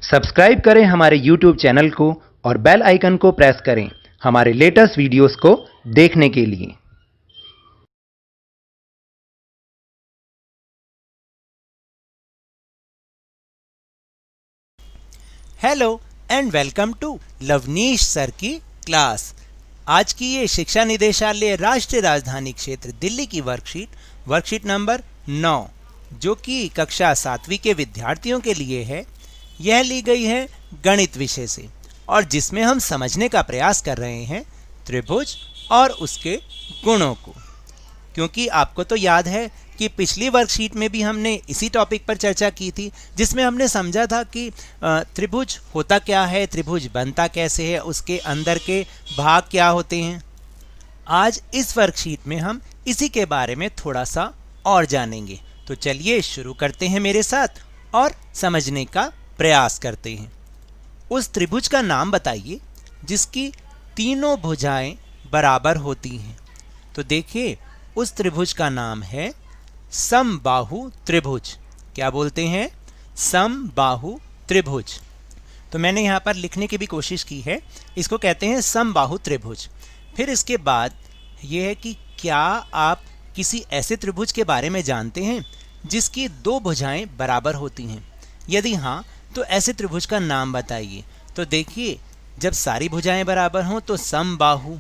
Subscribe करें हमारे YouTube channel को और बेल आइकन को प्रेस करें हमारे लेटेस्ट वीडियोस को देखने के लिए। Hello and welcome to Lavneesh sir की क्लास। आज की ये शिक्षा निदेशालय राष्ट्रीय राजधानी क्षेत्र दिल्ली की वर्कशीट नंबर 9 जो कि कक्षा 7वीं के विद्यार्थियों के लिए है, यह ली गई है गणित विषय से और जिसमें हम समझने का प्रयास कर रहे हैं त्रिभुज और उसके गुणों को। क्योंकि आपको तो याद है कि पिछली वर्कशीट में भी हमने इसी टॉपिक पर चर्चा की थी, जिसमें हमने समझा था कि त्रिभुज होता क्या है, त्रिभुज बनता कैसे है, उसके अंदर के भाग क्या होते हैं। आज इस वर्कशीट में हम इसी के बारे में थोड़ा सा और जानेंगे। तो चलिए शुरू करते हैं मेरे साथ और समझने का प्रयास करते हैं। उस त्रिभुज का नाम बताइए जिसकी तीनों भुजाएं बराबर होती हैं। तो देखिए, उस त्रिभुज का नाम है समबाहु त्रिभुज। क्या बोलते हैं? समबाहु त्रिभुज। तो मैंने यहाँ पर लिखने की भी कोशिश की है, इसको कहते हैं समबाहु त्रिभुज। फिर इसके बाद ये है कि क्या आप किसी ऐसे त्रिभुज के बारे में जानते हैं जिसकी दो भुजाएं बराबर होती हैं? यदि हाँ, तो ऐसे त्रिभुज का नाम बताइए। तो देखिए, जब सारी भुजाएं बराबर हों तो समबाहु,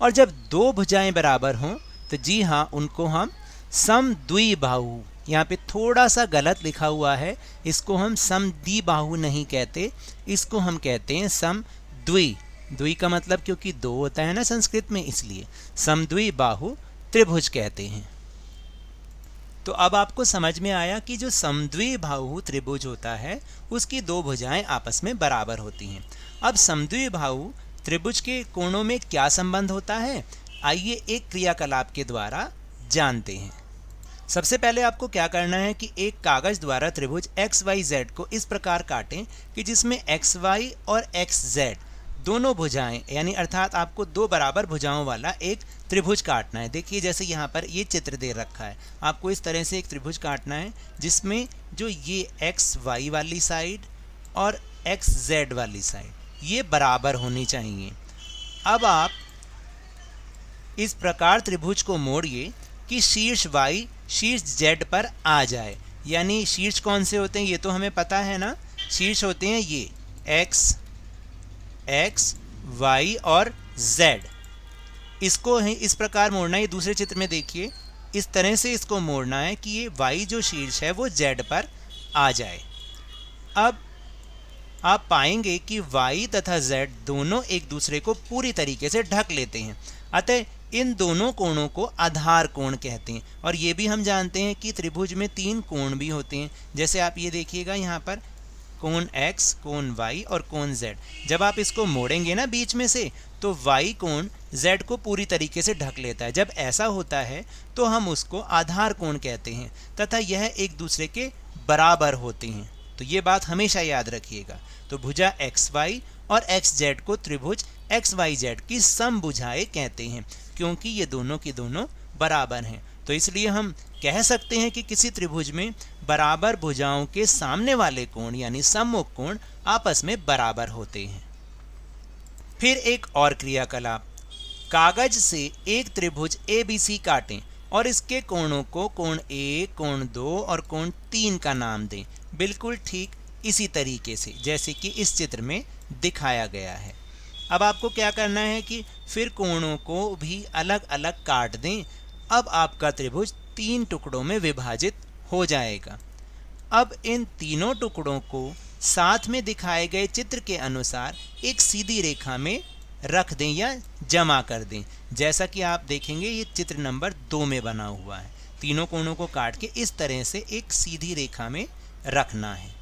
और जब दो भुजाएं बराबर हों तो जी हाँ, उनको हम समद्विबाहु। यहाँ पे थोड़ा सा गलत लिखा हुआ है, इसको हम समद्विबाहु नहीं कहते, इसको हम कहते हैं समद्वि। द्वि का मतलब क्योंकि दो होता है ना संस्कृत में, इसलिए समद्विबाहु त्रिभुज कहते हैं। तो अब आपको समझ में आया कि जो समद्विबाहु त्रिभुज होता है उसकी दो भुजाएं आपस में बराबर होती हैं। अब समद्विबाहु त्रिभुज के कोणों में क्या संबंध होता है, आइए एक क्रियाकलाप के द्वारा जानते हैं। सबसे पहले आपको क्या करना है कि एक कागज द्वारा त्रिभुज XYZ को इस प्रकार काटें कि जिसमें XY और XZ दोनों भुजाएं, यानी अर्थात आपको दो बराबर भुजाओं वाला एक त्रिभुज काटना है। देखिए, जैसे यहाँ पर ये चित्र दे रखा है, आपको इस तरह से एक त्रिभुज काटना है जिसमें जो ये XY वाली साइड और XZ वाली साइड ये बराबर होनी चाहिए। अब आप इस प्रकार त्रिभुज को मोड़िए कि शीर्ष Y शीर्ष Z पर आ जाए। यानी शीर्ष कौन से होते हैं ये तो हमें पता है ना, शीर्ष होते हैं ये X, Y और Z। इसको है इस प्रकार मोड़ना है। ये दूसरे चित्र में देखिए, इस तरह से इसको मोड़ना है कि ये Y जो शीर्ष है वो Z पर आ जाए। अब आप पाएंगे कि Y तथा Z दोनों एक दूसरे को पूरी तरीके से ढक लेते हैं, अतः इन दोनों कोणों को आधार कोण कहते हैं। और ये भी हम जानते हैं कि त्रिभुज में तीन कोण भी होते हैं। जैसे आप ये देखिएगा यहाँ पर कोण X, कोण Y और कोण Z। जब आप इसको मोड़ेंगे ना बीच में से, तो Y कोण Z को पूरी तरीके से ढक लेता है। जब ऐसा होता है तो हम उसको आधार कोण कहते हैं तथा यह एक दूसरे के बराबर होते हैं। तो ये बात हमेशा याद रखिएगा। तो भुजा XY और XZ को त्रिभुज XYZ की समभुजाएं कहते हैं, क्योंकि ये दोनों की दोनों बराबर हैं। तो इसलिए हम कह सकते हैं कि किसी त्रिभुज में बराबर भुजाओं के सामने वाले कोण यानी सम्मुख कोण आपस में बराबर होते हैं। फिर एक और क्रियाकलाप, कागज से एक त्रिभुज ABC काटें और इसके कोणों को कोण 1, कोण 2 और कोण 3 का नाम दें। बिल्कुल ठीक इसी तरीके से जैसे कि इस चित्र में दिखाया गया है। अब आपको क्या करना है कि फिर कोणों को भी अलग अलग काट दें। अब आपका त्रिभुज 3 टुकड़ों में विभाजित हो जाएगा। अब इन तीनों टुकड़ों को साथ में दिखाए गए चित्र के अनुसार एक सीधी रेखा में रख दें या जमा कर दें। जैसा कि आप देखेंगे ये चित्र नंबर 2 में बना हुआ है। तीनों कोणों को काट के इस तरह से एक सीधी रेखा में रखना है।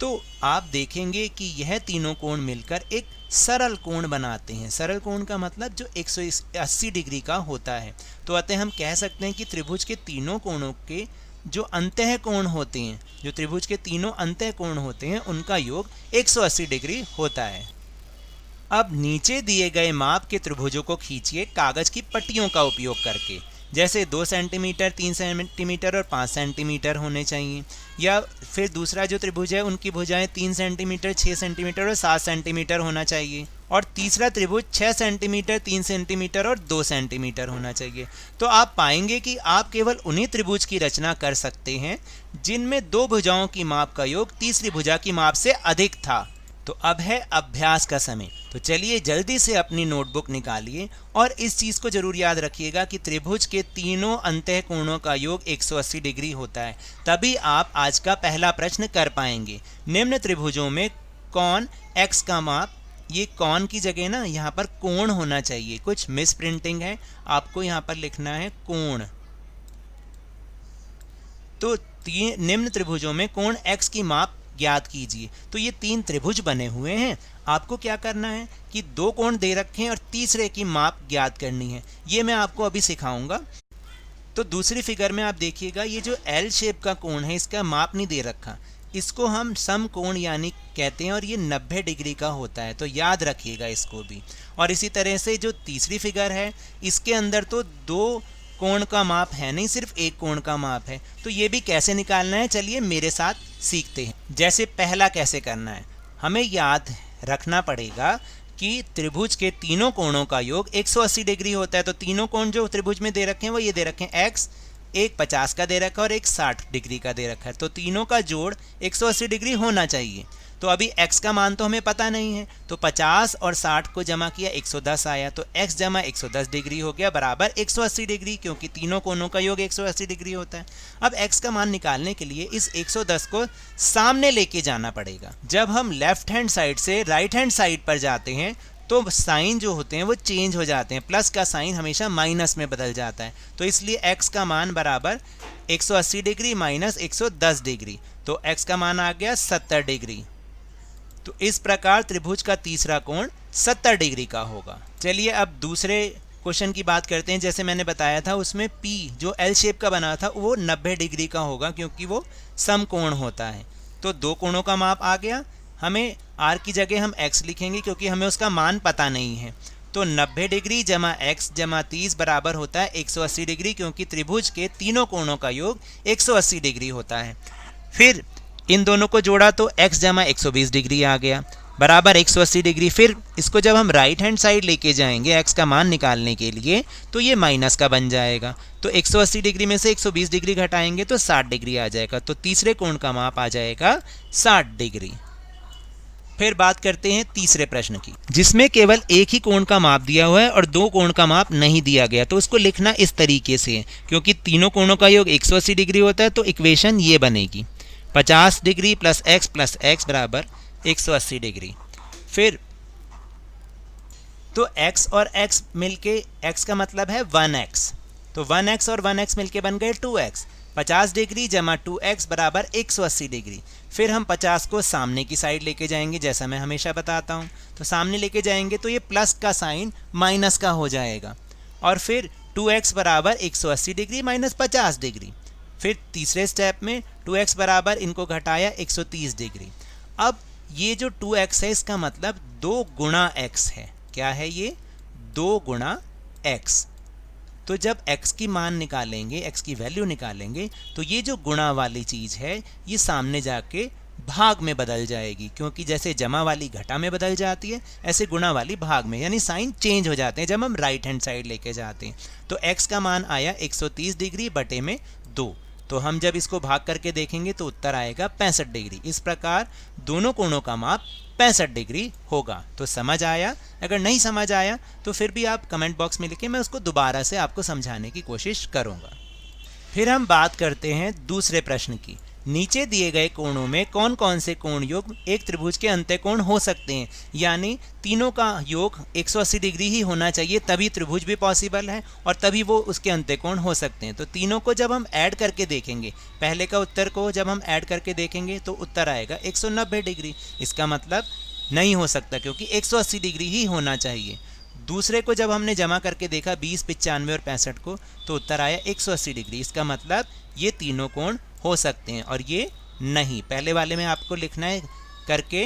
तो आप देखेंगे कि यह तीनों कोण मिलकर एक सरल कोण बनाते हैं। सरल कोण का मतलब जो 180 डिग्री का होता है। तो अतः हम कह सकते हैं कि त्रिभुज के तीनों कोणों के जो अंतः कोण होते हैं, जो त्रिभुज के तीनों अंतः कोण होते हैं, उनका योग 180 डिग्री होता है। अब नीचे दिए गए माप के त्रिभुजों को खींचिए कागज की पट्टियों का उपयोग करके। जैसे 2 सेंटीमीटर, 3 सेंटीमीटर और 5 सेंटीमीटर होने चाहिए। या फिर दूसरा जो त्रिभुज है उनकी भुजाएं 3 सेंटीमीटर, 6 सेंटीमीटर और 7 सेंटीमीटर होना चाहिए। और तीसरा त्रिभुज 6 सेंटीमीटर, 3 सेंटीमीटर और 2 सेंटीमीटर होना चाहिए। तो आप पाएंगे कि आप केवल उन्हीं त्रिभुज की रचना कर सकते हैं जिनमें दो भुजाओं की माप का योग तीसरी भुजा की माप से अधिक था। तो अब है अभ्यास का समय। तो चलिए जल्दी से अपनी नोटबुक निकालिए और इस चीज़ को जरूर याद रखिएगा कि त्रिभुज के तीनों अंतःकोणों का योग 180 डिग्री होता है, तभी आप आज का पहला प्रश्न कर पाएंगे। निम्न त्रिभुजों में कौन x का माप, ये कौन की जगह ना यहाँ पर कोण होना चाहिए, कुछ मिस प्रिंटिंग है, आपको यहाँ पर लिखना है कोण। तो निम्न त्रिभुजों में कोण x की माप ज्ञात कीजिए। तो ये 3 त्रिभुज बने हुए हैं, आपको क्या करना है कि 2 कोण दे रखे हैं और तीसरे की माप ज्ञात करनी है। ये मैं आपको अभी सिखाऊंगा। तो दूसरी फिगर में आप देखिएगा, ये जो एल शेप का कोण है इसका माप नहीं दे रखा, इसको हम समकोण यानी कहते हैं और ये 90 डिग्री का होता है, तो याद रखिएगा इसको भी। और इसी तरह से जो तीसरी फिगर है इसके अंदर तो 2 कोण का माप है नहीं, सिर्फ एक कोण का माप है। तो ये भी कैसे निकालना है, चलिए मेरे साथ सीखते हैं। जैसे पहला कैसे करना है, हमें याद रखना पड़ेगा कि त्रिभुज के तीनों कोणों का योग 180 डिग्री होता है। तो तीनों कोण जो त्रिभुज में दे रखे हैं वो ये दे रखे हैं x, एक 50 का दे रखा है और एक 60 डिग्री का दे रखा है। तो तीनों का जोड़ 180 डिग्री होना चाहिए। तो अभी x का मान तो हमें पता नहीं है, तो 50 और 60 को जमा किया 110 आया, तो x जमा 110 डिग्री हो गया बराबर 180 डिग्री, क्योंकि तीनों कोणों का योग 180 डिग्री होता है। अब x का मान निकालने के लिए इस 110 को सामने लेके जाना पड़ेगा। जब हम लेफ्ट हैंड साइड से राइट हैंड साइड पर जाते हैं तो साइन जो होते हैं वो चेंज हो जाते हैं, प्लस का साइन हमेशा माइनस में बदल जाता है। तो इसलिए x का मान बराबर 180 डिग्री माइनस 110 डिग्री, तो x का मान आ गया 70 डिग्री। तो इस प्रकार त्रिभुज का तीसरा कोण 70 डिग्री का होगा। चलिए अब दूसरे क्वेश्चन की बात करते हैं। जैसे मैंने बताया था उसमें P जो L शेप का बना था वो 90 डिग्री का होगा, क्योंकि वो समकोण होता है। तो 2 कोणों का माप आ गया, हमें R की जगह हम x लिखेंगे क्योंकि हमें उसका मान पता नहीं है। तो 90 डिग्री जमा x जमा 30 बराबर होता है 180 डिग्री, क्योंकि त्रिभुज के तीनों कोणों का योग 180 डिग्री होता है। फिर इन दोनों को जोड़ा तो x जमा 120 डिग्री आ गया बराबर 180 डिग्री। फिर इसको जब हम राइट हैंड साइड लेके जाएंगे x का मान निकालने के लिए तो ये माइनस का बन जाएगा। तो 180 डिग्री में से 120 डिग्री घटाएंगे तो 60 डिग्री आ जाएगा। तो तीसरे कोण का माप आ जाएगा 60 डिग्री। फिर बात करते हैं तीसरे प्रश्न की, जिसमें केवल एक ही कोण का माप दिया हुआ है और 2 कोण का माप नहीं दिया गया। तो उसको लिखना इस तरीके से है, क्योंकि तीनों कोणों का योग 180 डिग्री होता है। तो इक्वेशन ये बनेगी 50 डिग्री प्लस x बराबर 180 डिग्री। फिर तो x और x मिलके, x का मतलब है 1x, तो 1x और 1x मिलके बन गए 2x। 50 डिग्री जमा 2x बराबर 180 डिग्री। फिर हम 50 को सामने की साइड लेके जाएंगे, जैसा मैं हमेशा बताता हूँ। तो सामने लेके जाएंगे तो ये प्लस का साइन माइनस का हो जाएगा, और फिर 2x बराबर 180 डिग्री माइनस 50 डिग्री। फिर तीसरे स्टेप में 2x बराबर इनको घटाया 130 डिग्री। अब ये जो 2x है इसका मतलब 2 गुणा x है। क्या है ये? 2 गुणा x। तो जब x की मान निकालेंगे, x की वैल्यू निकालेंगे, तो ये जो गुणा वाली चीज़ है ये सामने जाके भाग में बदल जाएगी, क्योंकि जैसे जमा वाली घटा में बदल जाती है ऐसे गुणा वाली भाग में, यानी साइन चेंज हो जाते हैं जब हम राइट हैंड साइड लेके जाते हैं। तो x का मान आया 130 डिग्री बटे में 2। तो हम जब इसको भाग करके देखेंगे तो उत्तर आएगा 65 डिग्री। इस प्रकार दोनों कोणों का माप 65 डिग्री होगा। तो समझ आया? अगर नहीं समझ आया तो फिर भी आप कमेंट बॉक्स में लिखें, मैं उसको दोबारा से आपको समझाने की कोशिश करूँगा। फिर हम बात करते हैं दूसरे प्रश्न की। नीचे दिए गए कोणों में कौन कौन से कोण योग एक त्रिभुज के अंतःकोण हो सकते हैं, यानी तीनों का योग 180 डिग्री ही होना चाहिए, तभी त्रिभुज भी पॉसिबल है और तभी वो उसके अंतःकोण हो सकते हैं। तो तीनों को जब हम ऐड करके देखेंगे, पहले का उत्तर को जब हम ऐड करके देखेंगे तो उत्तर आएगा 190 डिग्री। इसका मतलब नहीं हो सकता, क्योंकि 180 डिग्री ही होना चाहिए। दूसरे को जब हमने जमा करके देखा 20, 95 और 65 को, तो उत्तर आया 180 डिग्री। इसका मतलब ये तीनों कोण हो सकते हैं और ये नहीं। पहले वाले में आपको लिखना है करके,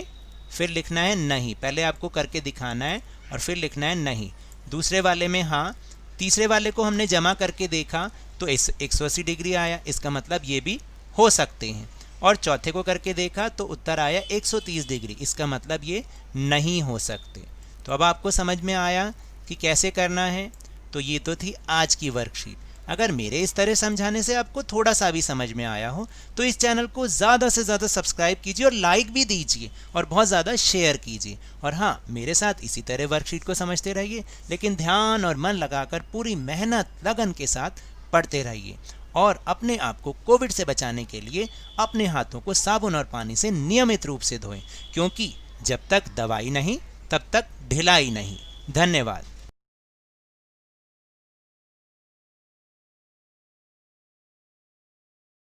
फिर लिखना है नहीं। पहले आपको करके दिखाना है और फिर लिखना है नहीं। दूसरे वाले में हाँ, तीसरे वाले को हमने जमा करके देखा तो 180 डिग्री आया, इसका मतलब ये भी हो सकते हैं। और चौथे को करके देखा तो उत्तर आया 130 डिग्री, इसका मतलब ये नहीं हो सकते। तो अब आपको समझ में आया कि कैसे करना है। तो ये तो थी आज की वर्कशीट। अगर मेरे इस तरह समझाने से आपको थोड़ा सा भी समझ में आया हो तो इस चैनल को ज़्यादा से ज़्यादा सब्सक्राइब कीजिए और लाइक भी दीजिए और बहुत ज़्यादा शेयर कीजिए। और हाँ, मेरे साथ इसी तरह वर्कशीट को समझते रहिए, लेकिन ध्यान और मन लगाकर पूरी मेहनत लगन के साथ पढ़ते रहिए। और अपने आप को कोविड से बचाने के लिए अपने हाथों को साबुन और पानी से नियमित रूप से धोएं, क्योंकि जब तक दवाई नहीं तब तक ढिलाई नहीं। धन्यवाद।